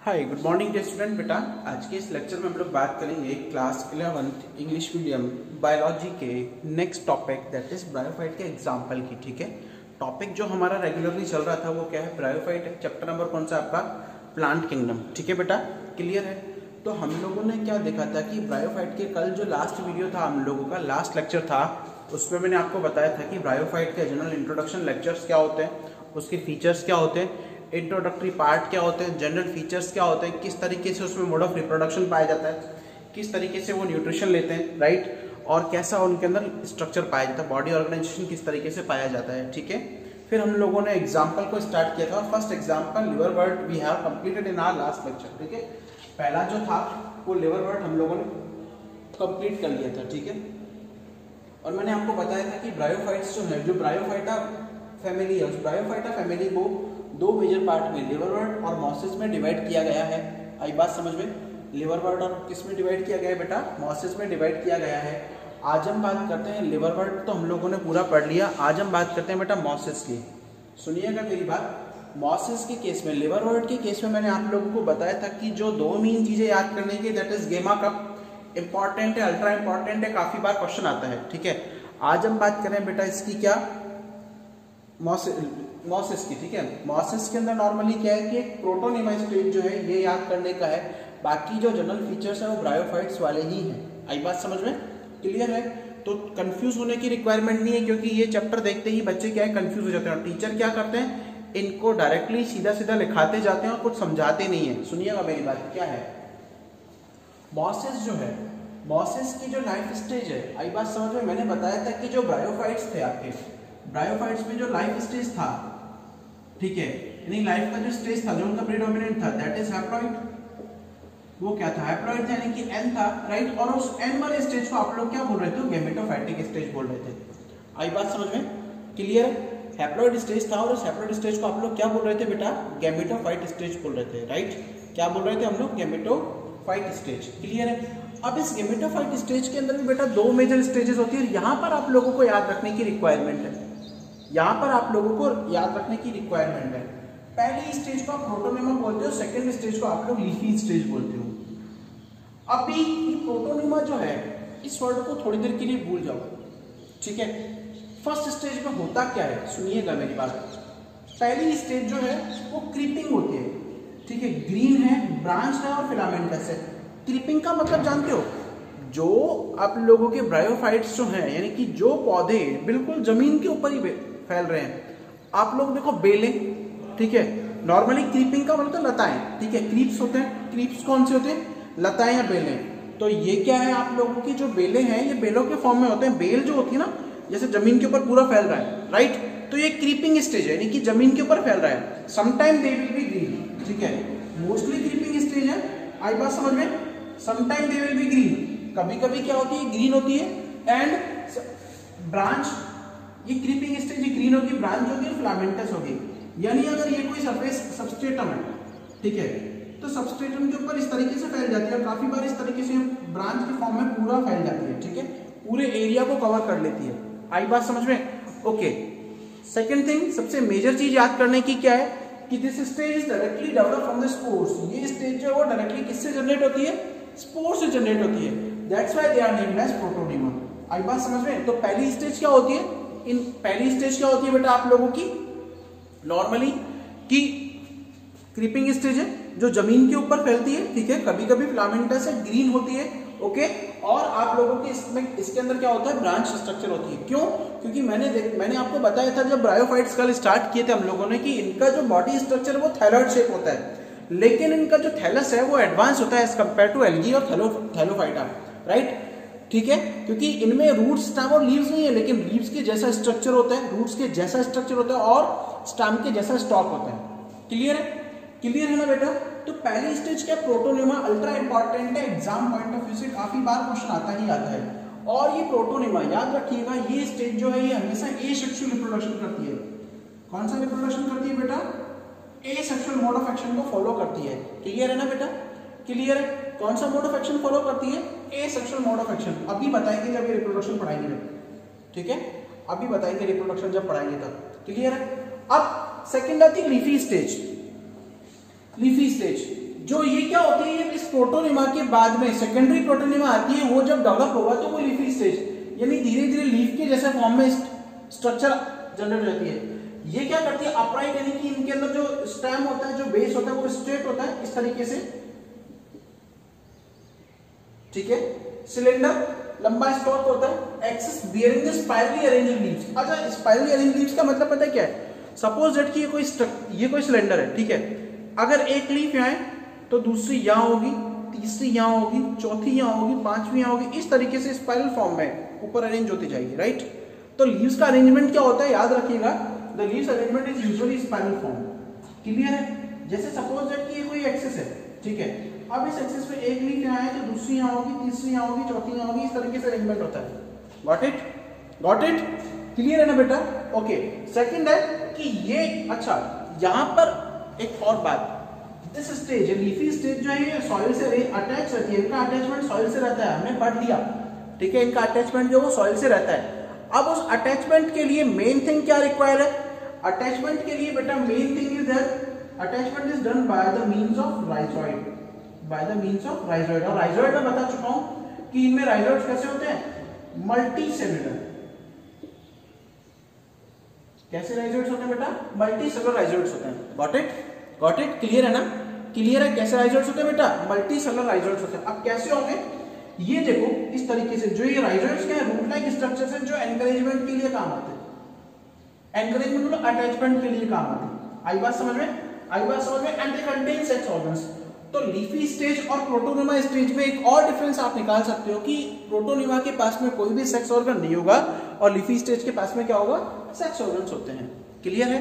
हाय good morning dear student. बेटा आज के इस लेक्चर में हम लोग बात करेंगे class 11th English medium biology के next topic that is bryophyte के एग्जांपल की। ठीक है, टॉपिक जो हमारा रेगुलरली चल रहा था वो क्या है, ब्रायोफाइट। चैप्टर नंबर कौन सा आपका, प्लांट किंगडम। ठीक है बेटा, क्लियर है। तो हम लोगों ने क्या देखा था कि ब्रायोफाइट के कल जो लास्ट वीडियो था हम लोगों का, लास्ट लेक्चर था, उसमें मैंने आपको बताया था कि ब्रायोफाइट के जनरल इंट्रोडक्शन लेक्चर्स क्या होते हैं, उसके फीचर्स क्या होते हैं, इंट्रोडक्टरी पार्ट क्या होते हैं, जनरल फीचर्स क्या होते हैं, किस तरीके से उसमें मोड ऑफ रिप्रोडक्शन पाया जाता है, किस तरीके से वो न्यूट्रिशन लेते हैं, राइट, और कैसा उनके अंदर स्ट्रक्चर पाया जाता है, बॉडी ऑर्गेनाइजेशन किस तरीके से पाया जाता है। ठीक है, फिर हम लोगों ने एग्जाम्पल को स्टार्ट किया था और first example liverwort we have completed in our last lecture. ठीक है, पहला जो था वो लिवरवर्ट हम लोगों ने कंप्लीट कर लिया था। ठीक है, और मैंने आपको बताया था कि ब्रायोफाइट्स जो है, जो ब्रायोफाइटा फैमिली है, उस ब्रायोफाइटा फैमिली को दो मेजर पार्ट में लिवरवर्ट और मॉसेस में डिवाइड किया गया है। आई बात समझ में, लिवरवर्ट और किस में डिवाइड किया गया है बेटा, मॉसेस में डिवाइड किया गया है। आज हम बात करते हैं लिवरवर्ट, तो हम लोगों ने पूरा पढ़ लिया। आज हम बात करते हैं बेटा मॉसेस की। सुनिएगा मेरी बात, मॉसेस के केस में, लिवरवर्ट के केस में मैंने आप लोगों को बताया था कि जो दो मेन चीजें याद करने की, दैट इज गेमा कप, इंपॉर्टेंट है, अल्ट्रा इंपॉर्टेंट है, काफी बार क्वेश्चन आता है। ठीक है, आज हम बात करें बेटा इसकी क्या, मॉसेस की। ठीक है, मॉसेस के अंदर नॉर्मली क्या है कि एक प्रोटोनिमा स्टेज जो है ये याद करने का है, बाकी जो जनरल फीचर्स है वो ब्रायोफाइट्स वाले ही हैं। आई बात समझ में, क्लियर है। तो कंफ्यूज होने की रिक्वायरमेंट नहीं है, क्योंकि ये चैप्टर देखते ही बच्चे क्या है, कंफ्यूज हो जाते हैं और टीचर क्या करते हैं, इनको डायरेक्टली सीधा सीधा लिखाते जाते हैं और कुछ समझाते नहीं है। सुनिएगा मेरी बात, क्या है मॉसेस जो है, मॉसेस की जो लाइफ स्टेज है, आई बात समझ में। मैंने बताया था कि जो ब्रायोफाइट्स थे आपके, ब्रायोफाइट्स में जो लाइफ स्टेज था, ठीक है, यानी लाइफ का जो स्टेज था, जो उनका प्रीडोमिनेंट था, दैट इज हैप्लॉइड। वो क्या था, हैप्लॉइड था, यानी कि एन था, राइट। और उस एन वाले स्टेज को आप लोग क्या बोल रहे थे, गैमेटोफाइटिक स्टेज बोल रहे थे। आई बात समझ में, क्लियर। हैप्लॉइड स्टेज था और उस हैप्लॉइड स्टेज को आप लोग क्या बोल रहे थे बेटा, गैमेटोफाइट स्टेज बोल रहे थे, राइट। क्या बोल रहे थे हम लोग, गैमेटोफाइट स्टेज, क्लियर है। अब इस गैमेटोफाइट स्टेज के अंदर भी बेटा दो मेजर स्टेजेस होती है, यहां पर आप लोगों को याद रखने की रिक्वायरमेंट है, यहां पर आप लोगों को याद रखने की रिक्वायरमेंट है। पहली स्टेज को आप प्रोटोनिमा बोलते हो, सेकंड स्टेज को आप लोग लीफी स्टेज बोलते हो। अभी प्रोटोनिमा जो है, इस वर्ड को थोड़ी देर के लिए भूल जाओ, ठीक है। फर्स्ट स्टेज में होता क्या है, सुनिएगा मेरी बात। पहली स्टेज जो है वो क्रीपिंग होती है, ठीक है, ग्रीन है, ब्रांच है और फिलामेंटस है। क्रीपिंग का मतलब जानते हो, जो आप लोगों के ब्रायोफाइट्स जो हैं, यानी कि जो पौधे बिल्कुल जमीन के ऊपर ही फैल रहे हैं, आप लोग देखो बेलें, ठीक है। नॉर्मली क्रीपिंग का मतलब लताएं, ठीक है, क्रीप्स होते हैं। क्रीप्स कौन से होते हैं, लताएं या बेलें। तो ये क्या है, आप लोगों की जो बेलें हैं ये बेलों के फॉर्म में होते हैं। बेल जो होती है ना, जैसे जमीन के ऊपर पूरा फैल रहा है, राइट, तो ये क्रीपिंग स्टेज है, यानी कि जमीन के ऊपर फैल रहा है। Sometime they will be green, ठीक है, मोस्टली क्रीपिंग स्टेज है। आई बात समझ में, sometime they will be green, कभी कभी क्या होती है, ग्रीन होती है। एंड ब्रांच, ये क्रीपिंग स्टेज ग्रीन होगी, ब्रांच होगी, फिलामेंटस होगी। यानी अगर ये कोई सरफेस सबस्ट्रेटम है, ठीक है, तो सबस्ट्रेटम के ऊपर इस तरीके से फैल जाती है और काफी बार इस तरीके से ब्रांच के फॉर्म में पूरा फैल जाती है, ठीक है, पूरे एरिया को कवर कर लेती है। आई बात समझ में, ओके। सेकेंड थिंग, सबसे मेजर चीज याद करने की क्या है कि this stage is directly develop from the spores. ये स्टेज जो है वो डायरेक्टली किससे जनरेट होती है, स्पोर्स से जनरेट होती है। That's why they are named as protonema. आई बात समझ में। तो पहली स्टेज क्या होती है, इन पहली स्टेज क्या होती है बेटा आप लोगों की, नॉर्मली की क्रीपिंग स्टेज है जो जमीन के ऊपर फैलती है, ठीक है, कभी कभी फिलामेंटस है, ग्रीन होती है, ओके। और आप लोगों के इसमें, इसके अंदर क्या होता है, ब्रांच स्ट्रक्चर होती है। क्यों, क्योंकि मैंने आपको बताया था जब ब्रायोफाइट्स कल स्टार्ट किए थे हम लोगों ने, कि इनका जो बॉडी स्ट्रक्चर वो थैलॉइड शेप होता है, लेकिन इनका जो थैलस है वो एडवांस होता है एज कंपेयर टू एल्गी और थैलोफाइटा, राइट, ठीक है, क्योंकि इनमें रूट्स, स्टेम और लीव्स नहीं है, लेकिन लीव्स के जैसा स्ट्रक्चर होता है, रूट्स के जैसा स्ट्रक्चर होता है और स्टेम के जैसा स्टॉक होता है। क्लियर है, क्लियर है ना बेटा। तो पहली स्टेज क्या, प्रोटोनिमा, अल्ट्रा इंपॉर्टेंट है, एग्जाम पॉइंट ऑफ व्यू से काफी बार क्वेश्चन आता ही आता है। और ये प्रोटोनिमा याद रखिएगा, ये स्टेज जो है ये हमेशा एसेक्सुअल रिप्रोडक्शन करती है। कौन सा रिप्रोडक्शन करती है बेटा, एसेक्सुअल मोड ऑफ एक्शन को फॉलो करती है। क्लियर है ना बेटा, क्लियर है। कौन सा मोड ऑफ एक्शन फॉलो करती है, एसेक्सुअल मोड ऑफ एक्शन। अभी बताएंगे जब ये रिप्रोडक्शन पढ़ाएंगे जब, ठीक है, अभी बताएंगे रिप्रोडक्शन जब पढ़ाएंगे तब, क्लियर है। अब सेकंड आती है लीफी स्टेज। लीफी स्टेज, जो ये क्या होती है, इस प्रोटोनिमा के बाद में सेकेंडरी प्रोटोनिमा आती है, वो जब डेवलप होगा तो वो लीफी स्टेज यानी धीरे धीरे लीफ के जैसे फॉर्म में स्ट्रक्चर जनरेट रहती है। ये क्या करती है, अपराइट यानी कि इनके अंदर जो स्टेम होता है, जो बेस होता है वो स्ट्रेट होता है इस तरीके से, ठीक है। सिलेंडर लंबा स्टॉक होता है, axis bearing the spirally arranged leaves. अच्छा, स्पाइरली अरेंज्ड लीव्स का मतलब पता है क्या है? सपोज दैट कि ये कोई सिलेंडर है, ठीक है। अगर एक लीफ यहाँ है तो दूसरी यहाँ होगी, तीसरी यहाँ होगी, चौथी यहाँ होगी, पांचवी यहाँ होगी, इस तरीके से स्पाइरल फॉर्म में ऊपर अरेंज होती जाएगी, राइट। तो लीव्स का अरेंजमेंट क्या होता है, याद रखिएगा, the leaves arrangement is usually spiral form. Clear है? जैसे सपोज दैट कि ये कोई एक्सिस है, ठीक है। अब इस एक्सिस पे एक लीफ यहाँ है तो दूसरी यहाँ होगी, तीसरी यहाँ होगी, चौथी यहाँ होगी, इस तरीके से अरेंजमेंट होता है। Got it? Got it? Clear है ना बेटा? ओके। सेकंड है कि ये, अच्छा यहाँ पर एक और बात, दिस स्टेज लीफी स्टेज जो है सॉइल से अटैच रहती है, इनका अटैचमेंट सॉइल से रहता है, हमने पढ़ लिया, ठीक है। इनका अटैचमेंट जो वो सॉइल से रहता है। अब उस अटैचमेंट के लिए मेन थिंग क्या रिक्वायर है? अटैचमेंट के लिए बेटा main thing is that attachment is done by the means of rhizoid, by the means of rhizoid. और राइजोइड में बता चुका हूं कि इनमें राइजोइड्स कैसे होते हैं, मल्टी सेलुलर। कैसे राइजोइड्स होते हैं बेटा? मल्टी सेलुलर राइजोइड्स होते हैं। Got it? Got it? Clear है ना? क्लियर है? कैसे राइजोइड्स होते हैं बेटा? मल्टी सेलुलर राइजोइड्स होते हैं। अब कैसे होंगे ये देखो, इस तरीके से जो ये राइजोइड्स क्या है, रूट लाइक स्ट्रक्चर है जो एनकरेजमेंट के लिए काम आते हैं। एनकरेजमेंट मतलब अटैचमेंट के लिए काम आते हैं। आई बात समझ में? आई बात समझ में? And they contain sex organs. तो लीफी स्टेज और प्रोटोनिमा स्टेज में एक और डिफरेंस आप निकाल सकते हो कि प्रोटोनिमा के पास में कोई भी सेक्स ऑर्गन नहीं होगा और लीफी स्टेज के पास में क्या होगा, सेक्स ऑर्गन्स होते हैं। क्लियर है?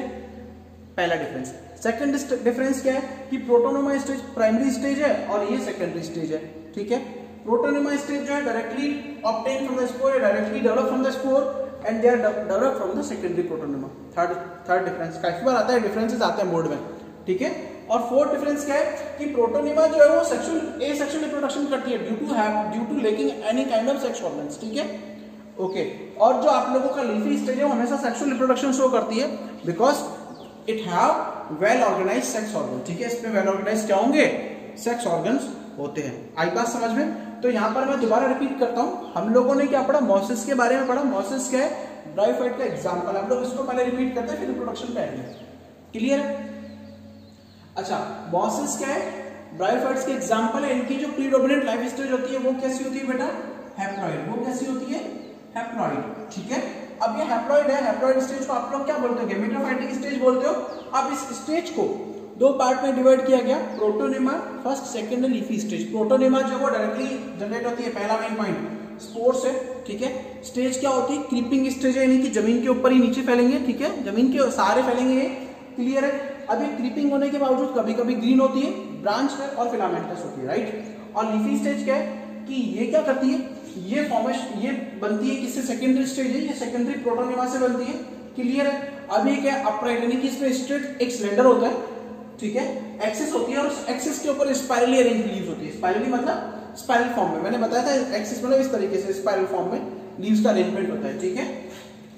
पहला डिफरेंस। सेकंड डिफरेंस क्या है कि प्रोटोनिमा स्टेज प्राइमरी स्टेज है और ये सेकेंडरी स्टेज है, ठीक है। प्रोटोनिमा स्टेज जो है directly obtain from the spore, directly develop from the spore and they are develop from the secondary protonema. Third difference काफी बार आता है, डिफरेंसेस आते हैं बोर्ड में, ठीक है। और फोर्थ डिफरेंस क्या है कि प्रोटोनिमा जो है वो सेक्सुअल रिप्रोडक्शन करती है due to lacking any kind of sex organs, ठीक है। ओके। और जो आप लोगों का लीफी स्टेज है वो हमेशा सेक्सुअल रिप्रोडक्शन शो करती है because it have well organised sex organ, ठीक है। इसमें वेल ऑर्गेनाइज्ड क्या होंगे, सेक्स ऑर्गन्स होते हैं। आई बात समझ में? तो यहां पर मैं दोबारा रिपीट करता हूं, हम लोगों ने क्या पढ़ा, मॉसिस के बारे में पढ़ा। मॉसिस क्या है, ब्रायोफाइट का एग्जांपल। हम लोग इसको पहले रिपीट करते हैं फिर रिप्रोडक्शन पे आएंगे। क्लियर है? अच्छा, मॉसिस क्या है, ब्रायोफाइट्स के एग्जांपल है। इनकी जो प्रीडोमिनेंट लाइफ स्टेज होती है वो कैसी होती है बेटा, हैप्लॉइड। वो कैसी होती है, हैप्लॉइड, ठीक है। अब ये हैप्लॉइड है, हैप्लॉइड स्टेज को आप लोग क्या बोलते हो, गेमेटोफाइटिक स्टेज बोलते हो। अब इस स्टेज को दो पार्ट में डिवाइड किया गया, protonema first, second leafy stage. Protonema जो वो डायरेक्टली जनरेट होती है, पहला मेन पॉइंट स्पोर से, ठीक है। स्टेज क्या होती है, क्रीपिंग स्टेज है, यानी कि जमीन के ऊपर ही नीचे फैलेंगे, ठीक है, जमीन के सहारे फैलेंगे। क्लियर है? अभी क्रीपिंग होने के बावजूद कभी कभी ग्रीन होती है, ब्रांच है और फिलामेंटस होती है, राइट। और लीफी स्टेज क्या है कि ये क्या करती है, ये फॉर्मेशन ये बनती है किससे, सेकेंडरी स्टेज है, ये सेकेंडरी प्रोटोनिमा से बनती है। क्लियर है? अभी क्या अपराइट यानी कि इसमें स्ट्रेट एक सिलेंडर होता है, ठीक है, एक्सिस होती है और उस एक्सिस के ऊपर स्पाइरली अरेंज लीव्स होती है। स्पाइरली मतलब स्पाइरल फॉर्म में, मैंने बताया था एक्सिस मतलब इस तरीके से स्पाइरल फॉर्म में लीव्स का अरेंजमेंट होता है, ठीक है।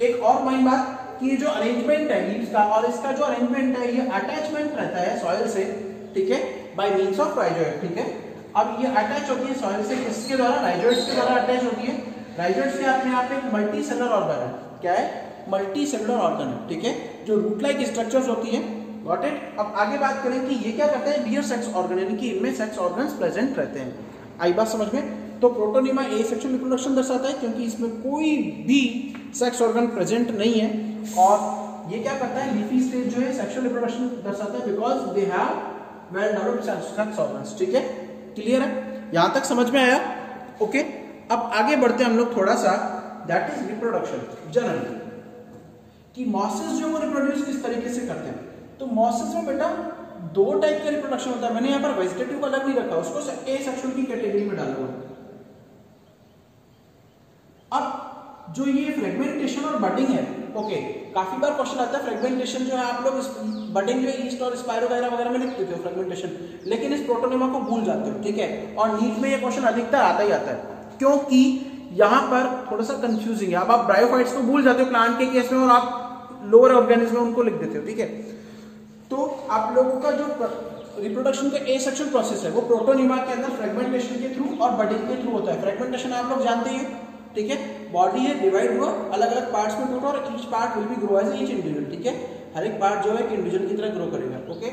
एक और मेन बात कि ये जो अरेंजमेंट है लीव्स का और इसका जो अरेंजमेंट है ये अटैचमेंट रहता है सॉइल से, ठीक है, बाय मींस ऑफ राइजोइड, ठीक है। अब ये अटैच होती है सॉइल से किसके द्वारा, राइजोइड्स के द्वारा अटैच होती है। राइजोइड्स के अपने आप एक मल्टी सेलुलर ऑर्गन है, क्या है, मल्टी सेलुलर ऑर्गन है, ठीक है, जो रूट लाइक स्ट्रक्चर्स होती है। Got it? अब आगे बात करें कि ये क्या करता है, बियर सेक्स ऑर्गन, यानी कि इनमें सेक्स ऑर्गन्स प्रेजेंट रहते हैं। आई बात समझ में? तो प्रोटोनिमा एसेक्सुअल रिप्रोडक्शन दर्शाता है क्योंकि इसमें कोई भी सेक्स ऑर्गन प्रेजेंट नहीं है। और ये क्या करता है, लीफी स्टेज जो है सेक्सुअल रिप्रोडक्शन दर्शाता है because they have well developed sex organs, ठीक है। क्लियर है? यहां तक समझ में आया? ओके। अब आगे बढ़ते हैं हम लोग थोड़ा सा, दैट इज रिप्रोडक्शन जनरली, कि मॉसेस जो वो रिप्रोड्यूस किस तरीके से करते हैं। तो मॉसेस में बेटा दो टाइप का रिप्रोडक्शन होता है। मैंने यहाँ पर वेजिटेटिव को अलग नहीं रखा, उसको एसेक्सुअल की कैटेगरी में डाला हुआ। अब जो ये फ्रेगमेंटेशन और बडिंग है, ओके, काफी बार क्वेश्चन आता है फ्रेगमेंटेशन जो है, आप लोग बडिंग जो है ईस्ट और स्पाइरो वगैरह में लिख देते हो फ्रेगमेंटेशन, लेकिन इस प्रोटोनिमा को भूल जाते हो, ठीक है। और नीट में ये क्वेश्चन अधिकतर आता ही आता है क्योंकि यहाँ पर थोड़ा सा कंफ्यूजिंग है। अब आप ब्रायोफाइट्स को भूल जाते हो प्लांट के केस में और आप लोअर ऑर्गेनिज्म में उनको लिख देते हो, ठीक है। तो आप लोगों का जो रिप्रोडक्शन का एसेक्सुअल प्रोसेस है वो प्रोटोनिमा के अंदर फ्रेगमेंटेशन के थ्रू और बडिंग के थ्रू होता है। फ्रेगमेंटेशन आप लोग जानते ही हैं, ठीक है, बॉडी है, डिवाइड हुआ, अलग अलग पार्ट्स में टूटा और each part will be grow as each individual, ठीक है, हर एक पार्ट जो है कि इंडिविजुअल की तरह ग्रो करेगा। ओके,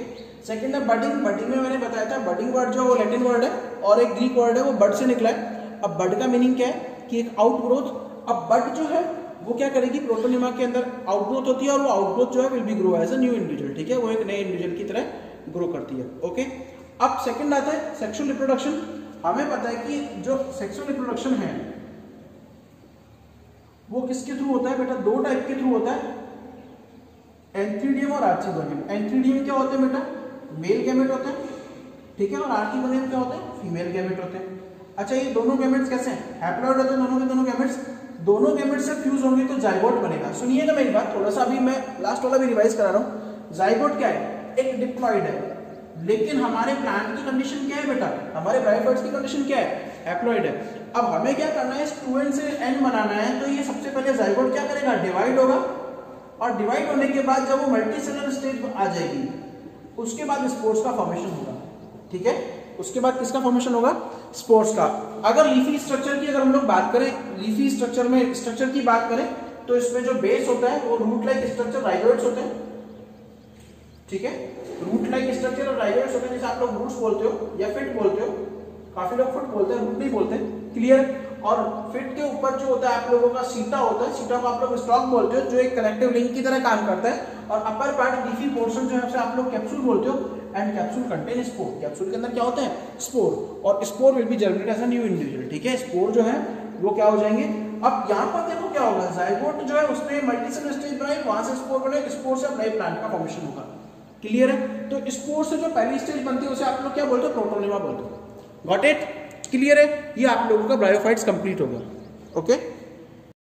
सेकंड है बडिंग। बडिंग में मैंने बताया था बडिंग वर्ड जो वो लैटिन वर्ड है और एक ग्रीक वर्ड है वो बड से निकला है। अब बड का मीनिंग क्या है कि एक आउटग्रोथ। अब बड जो है वो क्या करेगी, प्रोटोनिमा के अंदर आउटग्रोथ होती है और वो आउटग्रोथ जो है will be grow as a new individual, ठीक है, वो एक नए इंडिविजुअल की तरह ग्रो करती है। ओके, अब सेकंड आता है सेक्सुअल रिप्रोडक्शन। हमें पता है कि जो सेक्सुअल रिप्रोडक्शन है वो किसके थ्रू होता है बेटा, दो टाइप के थ्रू होता है, एंथ्रीडियम और आर्चिगोनियम। एंथ्रीडियम क्या होते हैं बेटा, मेल गैमेट होते हैं, ठीक है, और आर्चिगोनियम क्या होते हैं, फीमेल गैमेट होते हैं। अच्छा, ये दोनों गैमेट्स कैसे हैं, हैप्लॉइड होते हैं दोनों के दोनों गैमेट्स। दोनों गैमेट्स से फ्यूज होंगे तो जाइगोट बनेगा। सुनिएगा मेरी बात थोड़ा सा, अभी मैं लास्ट वाला भी रिवाइज करा रहा हूँ। जाइगोट क्या है, एक डिप्लॉइड है, लेकिन हमारे प्लांट की कंडीशन क्या है बेटा, हमारे ब्रायोफाइट्स की कंडीशन क्या है, हैप्लॉइड है। अब हमें क्या करना है, 2n से n बनाना है, तो ये सबसे पहले जाइगोट क्या करेगा, डिवाइड होगा, और डिवाइड होने के बाद जब वो मल्टीसेलुलर स्टेज आ जाएगी उसके बाद स्पोर्स का फॉर्मेशन होगा, ठीक है, उसके बाद किसका फॉर्मेशन होगा, स्पोर्स का। अगर लीफी स्ट्रक्चर की अगर हम लोग बात करें, लीफी स्ट्रक्चर में स्ट्रक्चर की बात करें तो इसमें जो बेस होता है वो रूट लाइक स्ट्रक्चर राइजोइड्स होते हैं, ठीक है, रूट लाइक स्ट्रक्चर और राइजोइड्स होते हैं, जैसे आप लोग रूट्स बोलते हो या फिट बोलते हो, काफी लोग फुट बोलते हैं, रूट नहीं बोलते, क्लियर। और फिट के ऊपर जो होता है आप लोगों का सीटा होता है, सीटा को आप लोग स्टॉक बोलते हो, जो एक कनेक्टिव लिंक की तरह काम करता है, और अपर पार्ट लीफी पोर्शन जो है उसे आप लोग कैप्सूल बोलते हो, and capsule contain spore. Capsule के अंदर क्या होता है, स्पोर, और spore will be germinate as a new individual, ठीक है, स्पोर जो है वो क्या हो जाएंगे। अब यहाँ पर देखो क्या होगा, जाइगोट जो है उसने मल्टीसेलुलर स्टेज बनाई, वहां से स्पोर बने, स्पोर से नए प्लांट का फॉर्मेशन होगा, क्लियर है। तो स्पोर से जो पहली स्टेज बनती है उसे आप लोग क्या बोलते हो, प्रोटोनिमा बोलते हो, गॉट इट, क्लियर है। ये आप लोगों का ब्रायोफाइट्स कंप्लीट होगा। ओके।